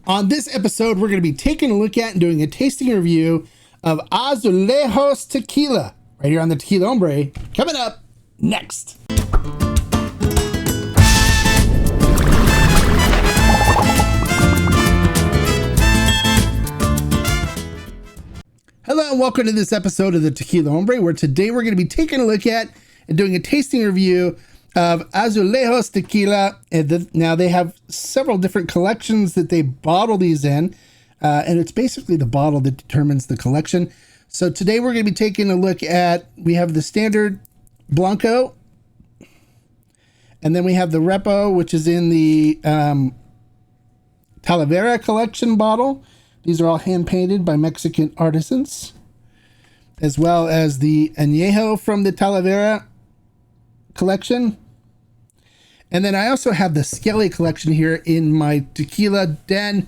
On this episode, we're going to be taking a look at and doing a tasting review of Azulejos Tequila, right here on the Tequila Hombre, coming up next. Hello and welcome to this episode of the Tequila Hombre, where today we're going to be taking a look at and doing a tasting review of Azulejos Tequila. Now they have several different collections that they bottle these in, and it's basically the bottle that determines the collection. So today we're going to be taking a look at, we have the standard Blanco, and then we have the Repo, which is in the Talavera collection bottle. These are all hand painted by Mexican artisans, as well as the Anejo from the Talavera collection. And then I also have the Skelly collection here in my tequila den,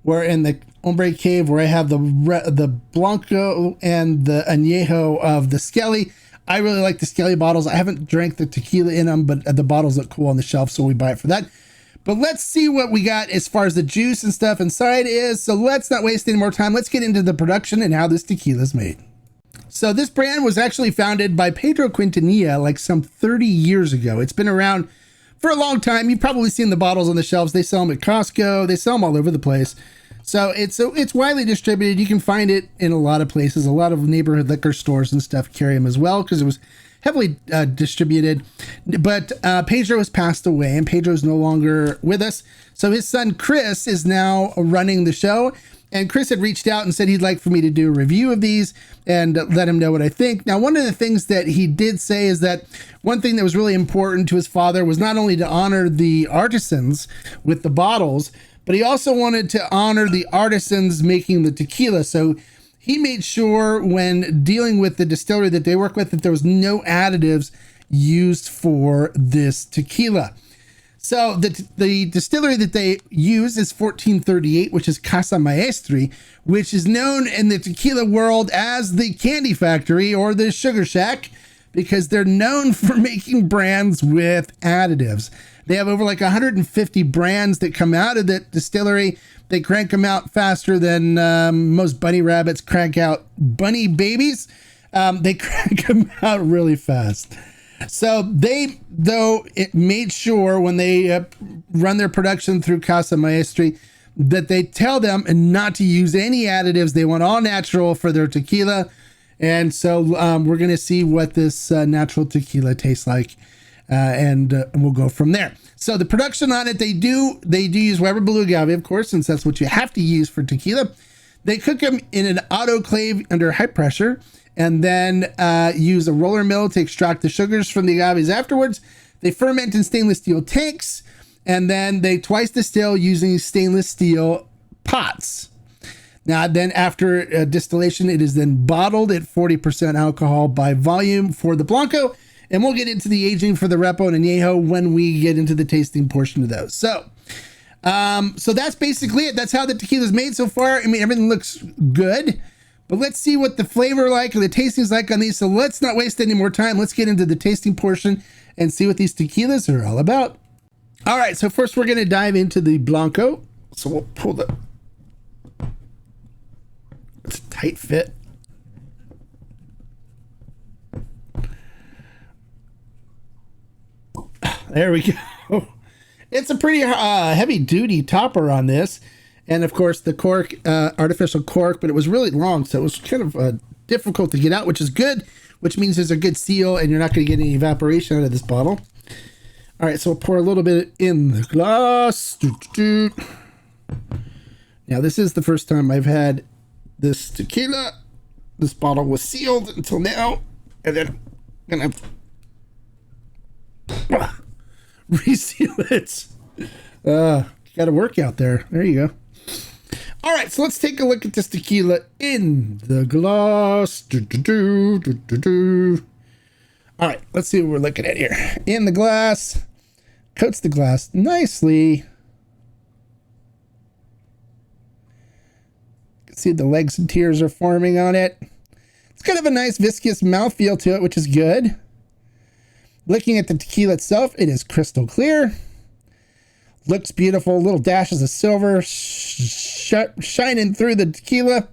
where in the Hombre Cave, where I have the Blanco and the Anejo of the Skelly. I really like the Skelly bottles. I haven't drank the tequila in them, but the bottles look cool on the shelf, so we buy it for that. But let's see what we got as far as the juice and stuff inside is. So let's not waste any more time. Let's get into the production and how this tequila is made. So this brand was actually founded by Pedro Quintanilla like some 30 years ago. It's been around for a long time. You've probably seen the bottles on the shelves. They sell them at Costco. They sell them all over the place. So it's widely distributed. You can find it in a lot of places. A lot of neighborhood liquor stores and stuff carry them as well, because it was heavily distributed. But Pedro has passed away, and Pedro's no longer with us. So his son Chris is now running the show. And Chris had reached out and said he'd like for me to do a review of these and let him know what I think. Now, one of the things that he did say is that one thing that was really important to his father was not only to honor the artisans with the bottles, but he also wanted to honor the artisans making the tequila. So he made sure when dealing with the distillery that they work with that there was no additives used for this tequila. So the distillery that they use is 1438, which is Casa Maestri, which is known in the tequila world as the Candy Factory or the Sugar Shack, because they're known for making brands with additives. They have over like 150 brands that come out of that distillery. They crank them out faster than most bunny rabbits crank out bunny babies. They crank them out really fast. So they, though, it made sure when they run their production through Casa Maestri that they tell them not to use any additives. They want all natural for their tequila. And so we're going to see what this natural tequila tastes like. And we'll go from there. So the production on it, they do use Weber Blue Agave, of course, since that's what you have to use for tequila. They cook them in an autoclave under high pressure, and then use a roller mill to extract the sugars from the agaves afterwards. They ferment in stainless steel tanks, and then they twice distill using stainless steel pots. Now, then after distillation, it is then bottled at 40% alcohol by volume for the Blanco, and we'll get into the aging for the Repo and Niejo when we get into the tasting portion of those. So that's basically it. That's how the tequila is made so far. I mean, everything looks good. But let's see what the flavor like or the tasting is like on these. So let's not waste any more time. Let's get into the tasting portion and see what these tequilas are all about. All right, so first we're going to dive into the Blanco. So we'll pull the... It's a tight fit. There we go. It's a pretty heavy duty topper on this. And of course the cork, artificial cork, but it was really long. So it was kind of difficult to get out, which is good, which means there's a good seal and you're not going to get any evaporation out of this bottle. All right, so we'll pour a little bit in the glass. Now this is the first time I've had this tequila. This bottle was sealed until now. And then I'm going to reseal it. Got a workout there. There you go. All right, so let's take a look at this tequila in the glass. All right, let's see what we're looking at here. In the glass, coats the glass nicely. You can see the legs and tears are forming on it. It's kind of a nice viscous mouthfeel to it, which is good. Looking at the tequila itself, it is crystal clear. Looks beautiful. Little dashes of silver shining through the tequila.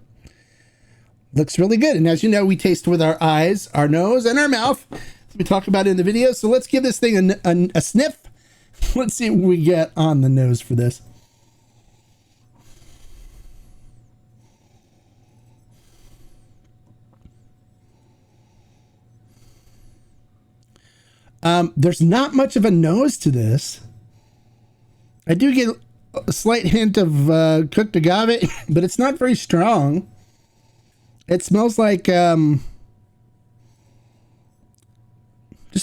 Looks really good. And as you know, we taste with our eyes, our nose, and our mouth. We talk about it in the video. So let's give this thing a sniff. Let's see what we get on the nose for this. There's not much of a nose to this. I do get a slight hint of cooked agave, but it's not very strong. It smells like just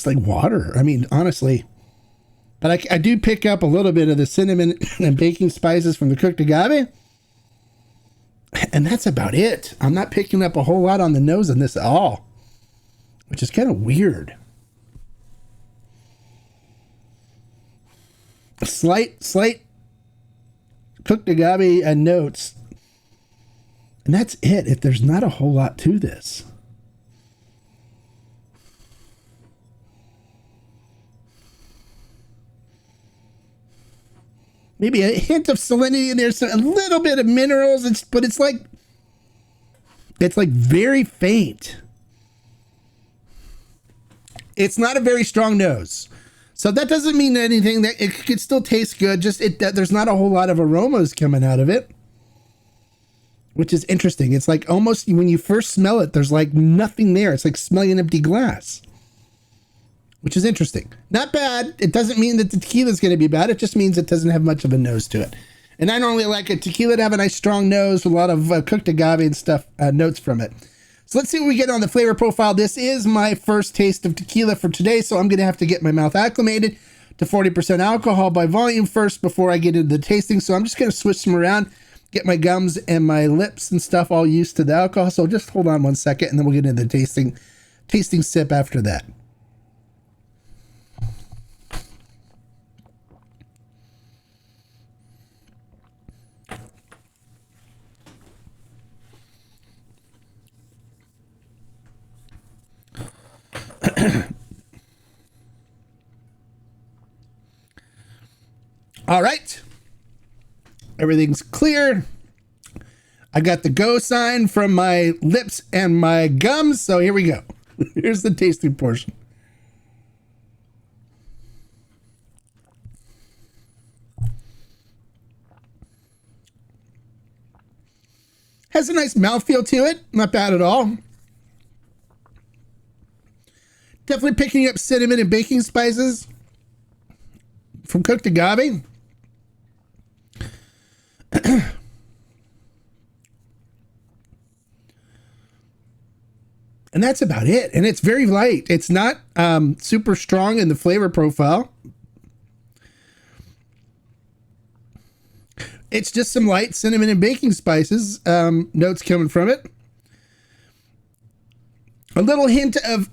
like water. I mean, honestly. But I do pick up a little bit of the cinnamon and baking spices from the cooked agave. And that's about it. I'm not picking up a whole lot on the nose on this at all, which is kind of weird. A slight cooked agave and notes. And that's it. If there's not a whole lot to this. Maybe a hint of salinity, and there's a little bit of minerals, but it's like very faint. It's not a very strong nose. So that doesn't mean anything. That it could still taste good. Just there's not a whole lot of aromas coming out of it, which is interesting. It's like almost when you first smell it, there's like nothing there. It's like smelling an empty glass, which is interesting. Not bad. It doesn't mean that the tequila is going to be bad. It just means it doesn't have much of a nose to it. And I normally like a tequila to have a nice strong nose with a lot of cooked agave and stuff, notes from it. So let's see what we get on the flavor profile. This is my first taste of tequila for today, so I'm going to have to get my mouth acclimated to 40% alcohol by volume first before I get into the tasting. So I'm just going to switch them around, get my gums and my lips and stuff all used to the alcohol. So just hold on 1 second, and then we'll get into the tasting sip after that. All right, everything's clear. I got the go sign from my lips and my gums, so here we go. Here's the tasting portion. Has a nice mouthfeel to it, not bad at all. Definitely picking up cinnamon and baking spices from cooked agave. And that's about it. And it's very light. It's not super strong in the flavor profile. It's just some light cinnamon and baking spices notes coming from it. A little hint of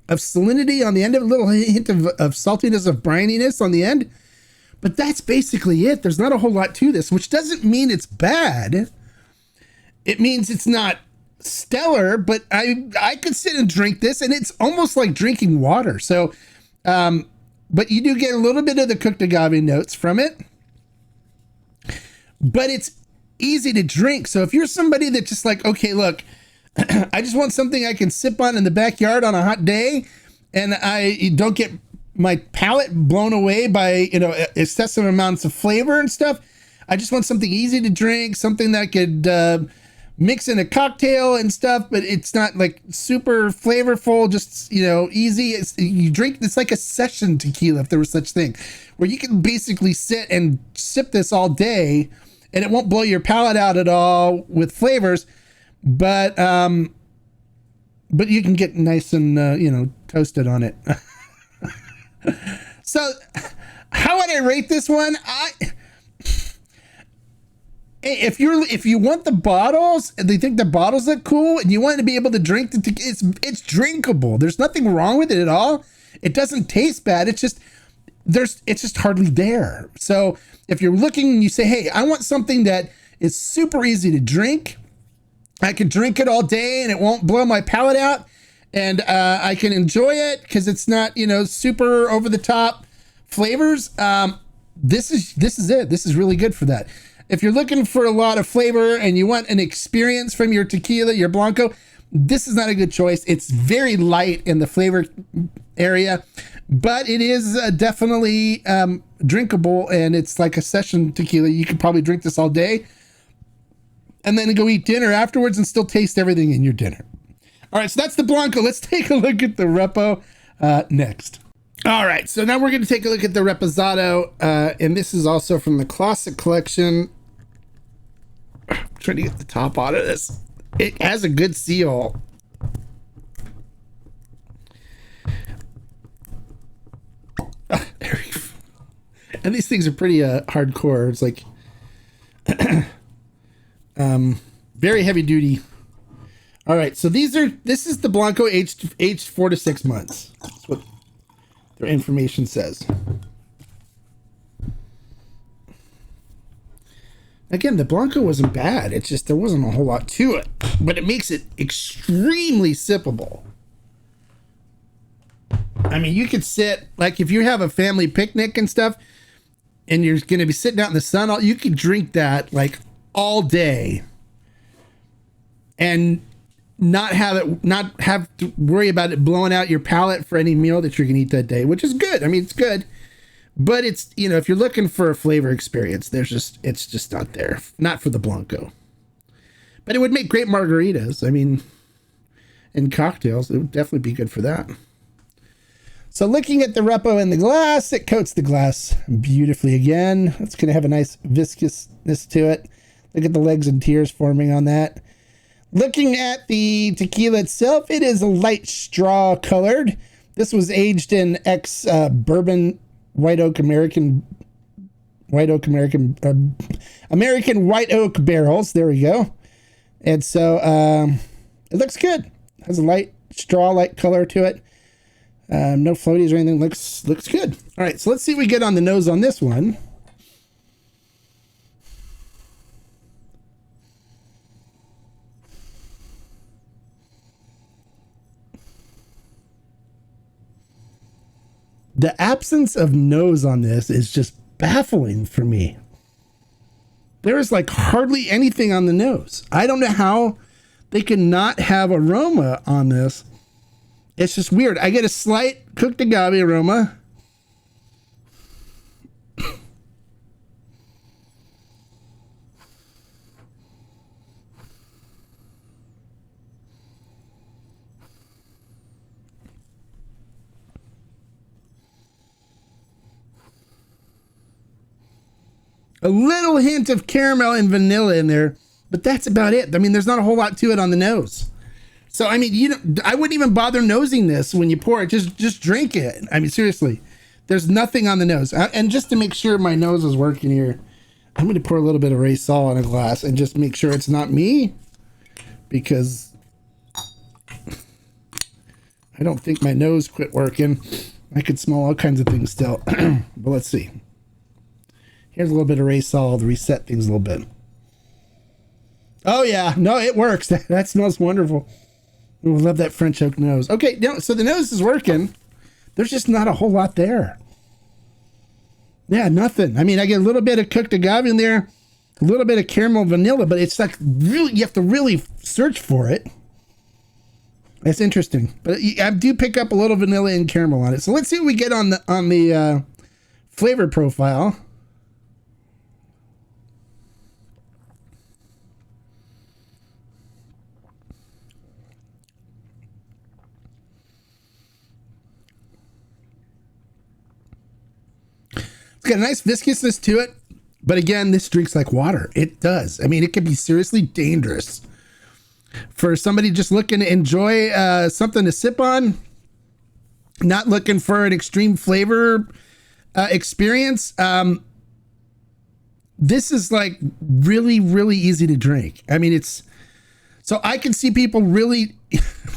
salinity on the end of it, a little hint of saltiness, of brininess on the end. But that's basically it. There's not a whole lot to this, which doesn't mean it's bad. It means it's not stellar, but I could sit and drink this, and it's almost like drinking water. So, but you do get a little bit of the cooked agave notes from it. But it's easy to drink. So if you're somebody that's just like, okay, look, I just want something I can sip on in the backyard on a hot day, and I don't get my palate blown away by, excessive amounts of flavor and stuff. I just want something easy to drink, something that I could mix in a cocktail and stuff, but it's not like super flavorful, just, easy. You drink, it's like a session tequila, if there was such thing, where you can basically sit and sip this all day and it won't blow your palate out at all with flavors, but you can get nice and, toasted on it. So how would I rate this one? If you want the bottles and they think the bottles look cool and you want to be able to drink it's drinkable. There's nothing wrong with it at all. It doesn't taste bad. It's just hardly there. So if you're looking and you say, hey, I want something that is super easy to drink, I can drink it all day and it won't blow my palate out, and I can enjoy it because it's not, you know, super over the top flavors. This is it. This is really good for that. If you're looking for a lot of flavor and you want an experience from your tequila, your blanco, this is not a good choice. It's very light in the flavor area, but it is definitely drinkable, and it's like a session tequila. You could probably drink this all day and then go eat dinner afterwards and still taste everything in your dinner. All right, so that's the blanco. Let's take a look at the Repo next. All right, so now we're going to take a look at the Reposado, and this is also from the Classic Collection. I'm trying to get the top out of this. It has a good seal. And these things are pretty hardcore. It's like very heavy duty. All right, so this is the Blanco aged 4 to 6 months. That's what their information says. Again, the Blanco wasn't bad. It's just there wasn't a whole lot to it, but it makes it extremely sippable. I mean, you could sit, like if you have a family picnic and stuff, and you're going to be sitting out in the sun, you could drink that like all day and not have to worry about it blowing out your palate for any meal that you're going to eat that day, which is good. I mean, it's good. But it's, you know, if you're looking for a flavor experience, it's just not there. Not for the Blanco. But it would make great margaritas. I mean, and cocktails. It would definitely be good for that. So looking at the Repo in the glass, it coats the glass beautifully again. It's going to have a nice viscousness to it. Look at the legs and tears forming on that. Looking at the tequila itself, it is a light straw colored. This was aged in bourbon American white oak barrels. There we go. And so it looks good. Has a light color to it. No floaties or anything. Looks good. All right, so let's see what we get on the nose on this one. The absence of nose on this is just baffling for me. There is like hardly anything on the nose. I don't know how they can not have aroma on this. It's just weird. I get a slight cooked agave aroma. A little hint of caramel and vanilla in there, but that's about it. I mean, there's not a whole lot to it on the nose. So, I mean, I wouldn't even bother nosing this when you pour it. Just drink it. I mean, seriously, there's nothing on the nose. And just to make sure my nose is working here, I'm going to pour a little bit of Reposado in a glass and just make sure it's not me, because I don't think my nose quit working. I could smell all kinds of things still. But let's see. Here's a little bit of Reposado to reset things a little bit. Oh, yeah. No, it works. That smells wonderful. I love that French oak nose. Okay, so the nose is working. There's just not a whole lot there. Yeah, nothing. I mean, I get a little bit of cooked agave in there, a little bit of caramel vanilla, but it's like really, you have to really search for it. That's interesting. But I do pick up a little vanilla and caramel on it. So let's see what we get on the flavor profile. It's got a nice viscousness to it, but again, this drinks like water. It does. I mean, it can be seriously dangerous for somebody just looking to enjoy something to sip on, not looking for an extreme flavor experience. This is like really, really easy to drink. I mean, so I can see people really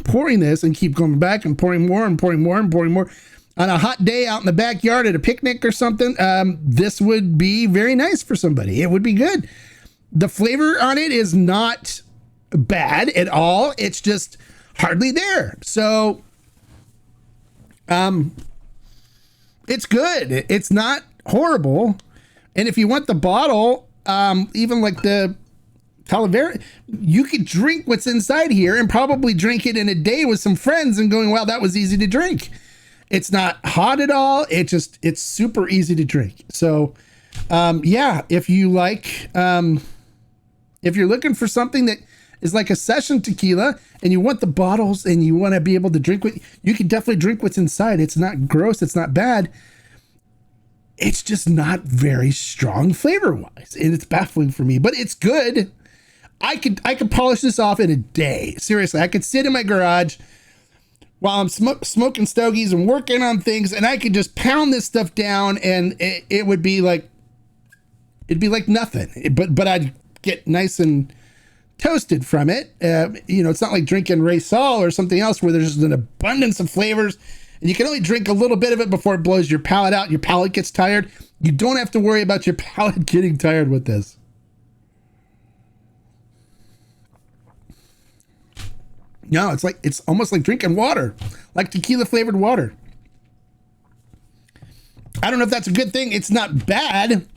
pouring this and keep going back and pouring more and pouring more and pouring more. On a hot day out in the backyard at a picnic or something, this would be very nice for somebody. It would be good. The flavor on it is not bad at all. It's just hardly there. So, it's good. It's not horrible. And if you want the bottle, even like the Talavera, you could drink what's inside here and probably drink it in a day with some friends and going, wow, that was easy to drink. It's not hot at all. It's super easy to drink. So, yeah, if you like, if you're looking for something that is like a session tequila and you want the bottles and you want to be able to drink what you can definitely drink what's inside. It's not gross. It's not bad. It's just not very strong flavor wise. And it's baffling for me, but it's good. I could polish this off in a day. Seriously, I could sit in my garage while I'm smoking stogies and working on things, and I could just pound this stuff down, and it would be like, it'd be like nothing. But I'd get nice and toasted from it. You know, it's not like drinking Reposado or something else where there's an abundance of flavors, and you can only drink a little bit of it before it blows your palate out. Your palate gets tired. You don't have to worry about your palate getting tired with this. No, it's almost like drinking water, like tequila flavored water. I don't know if that's a good thing. It's not bad.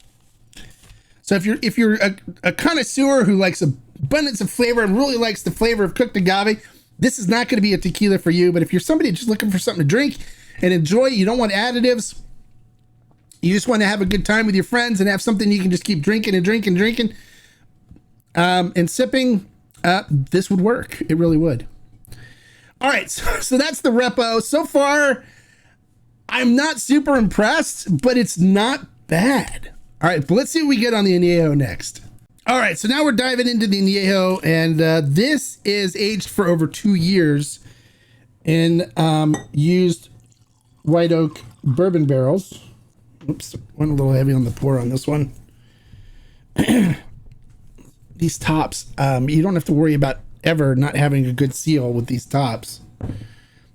So if you're a connoisseur who likes abundance of flavor and really likes the flavor of cooked agave, this is not going to be a tequila for you. But if you're somebody just looking for something to drink and enjoy, you don't want additives, you just want to have a good time with your friends and have something you can just keep drinking and drinking and sipping, this would work. It really would. All right, so that's the Repo. So far, I'm not super impressed, but it's not bad. All right, but let's see what we get on the Anejo next. All right, so now we're diving into the Niejo, and this is aged for over 2 years in used white oak bourbon barrels. Oops, went a little heavy on the pour on this one. These tops, you don't have to worry about ever not having a good seal with these tops.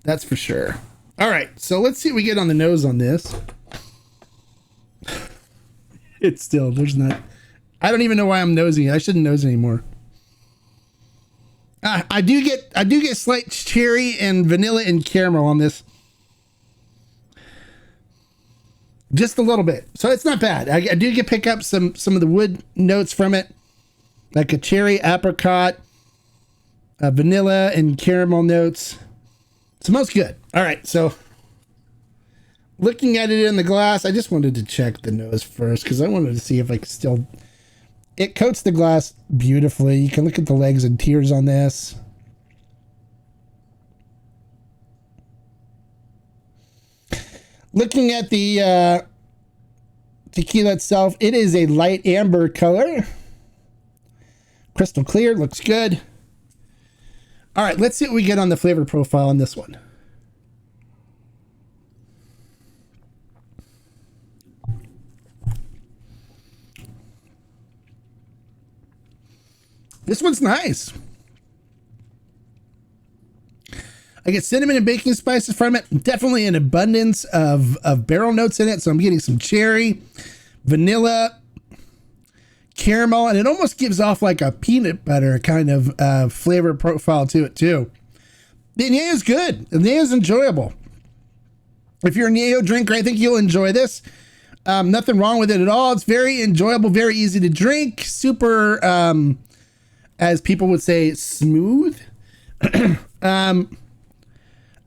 That's for sure. All right, so let's see what we get on the nose on this. It's still, there's not, I don't even know why I'm nosing it. I shouldn't nose anymore. I do get slight cherry and vanilla and caramel on this. Just a little bit. So it's not bad. I do pick up some of the wood notes from it, like a cherry, apricot, vanilla and caramel notes. Smells good. All right, so looking at it in the glass, I just wanted to check the nose first because I wanted to see if I could still. It coats the glass beautifully. You can look at the legs and tears on this. Looking at the tequila itself, it is a light amber color. Crystal clear, looks good. All right, let's see what we get on the flavor profile on this one. This one's nice. I get cinnamon and baking spices from it. Definitely an abundance of barrel notes in it. So I'm getting some cherry, vanilla, caramel, and it almost gives off like a peanut butter kind of flavor profile to it too. The Anejo is good. The Anejo is enjoyable. If you're a Niejo drinker, I think you'll enjoy this. Nothing wrong with it at all. It's very enjoyable, very easy to drink, super, as people would say, smooth.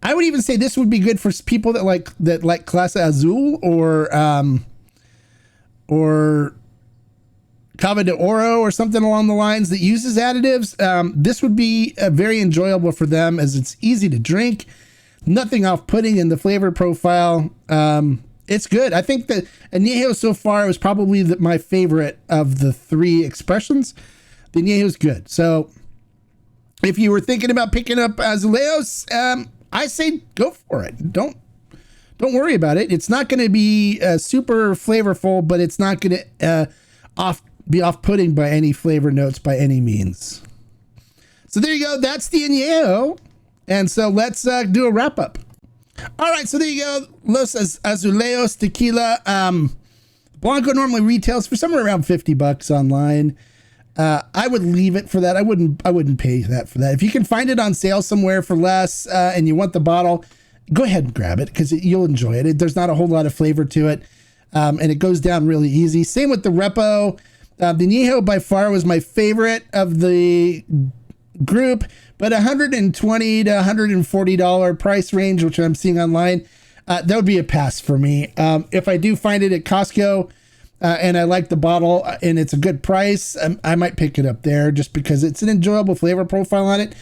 I would even say this would be good for people that like Clase Azul or Cava de Oro or something along the lines that uses additives. This would be very enjoyable for them as it's easy to drink, nothing off-putting in the flavor profile. It's good. I think that Anejo so far was probably my favorite of the three expressions. The Anejo is good. So if you were thinking about picking up Azulejos, I say go for it. Don't worry about it. It's not going to be super flavorful, but it's not going to be off-putting by any flavor notes by any means. So there you go. That's the Anejo. And so let's do a wrap-up. All right, so there you go. Los Azulejos Tequila. Blanco normally retails for somewhere around $50 online. I would leave it for that. I wouldn't pay that for that. If you can find it on sale somewhere for less, and you want the bottle, go ahead and grab it, because you'll enjoy it. There's not a whole lot of flavor to it. And it goes down really easy. Same with the Repo. The Niejo by far was my favorite of the group, but $120 to $140 price range, which I'm seeing online, that would be a pass for me. If I do find it at Costco, and I like the bottle and it's a good price, I might pick it up there, just because it's an enjoyable flavor profile on it,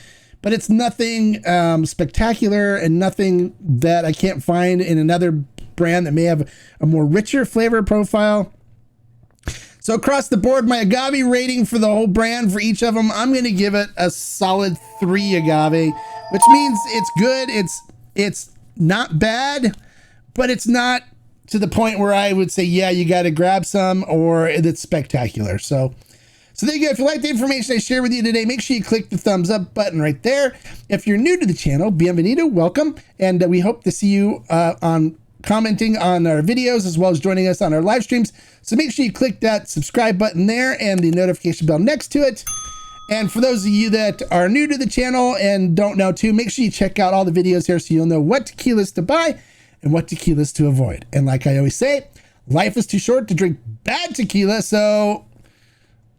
but it's nothing spectacular, and nothing that I can't find in another brand that may have a more richer flavor profile. So across the board, my agave rating for the whole brand, for each of them, I'm going to give it a solid 3 agave, which means it's good. It's not bad, but it's not to the point where I would say, yeah, you got to grab some, or it's spectacular. So there you go. If you like the information I share with you today, make sure you click the thumbs up button right there. If you're new to the channel, bienvenido, welcome. And we hope to see you on commenting on our videos, as well as joining us on our live streams. So make sure you click that subscribe button there and the notification bell next to it. And for those of you that are new to the channel and don't know too, make sure you check out all the videos here, so you'll know what tequilas to buy and what tequilas to avoid. And like I always say, life is too short to drink bad tequila. So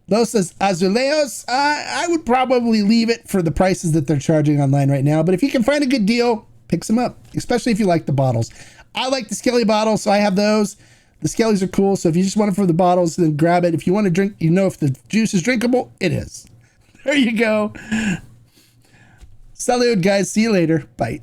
Los Azulejos, I would probably leave it for the prices that they're charging online right now. But if you can find a good deal, pick some up, especially if you like the bottles. I like the Skelly bottles, so I have those. The Skellies are cool, so if you just want it for the bottles, then grab it. If you want to drink, if the juice is drinkable, it is. There you go. Salud, guys. See you later. Bye.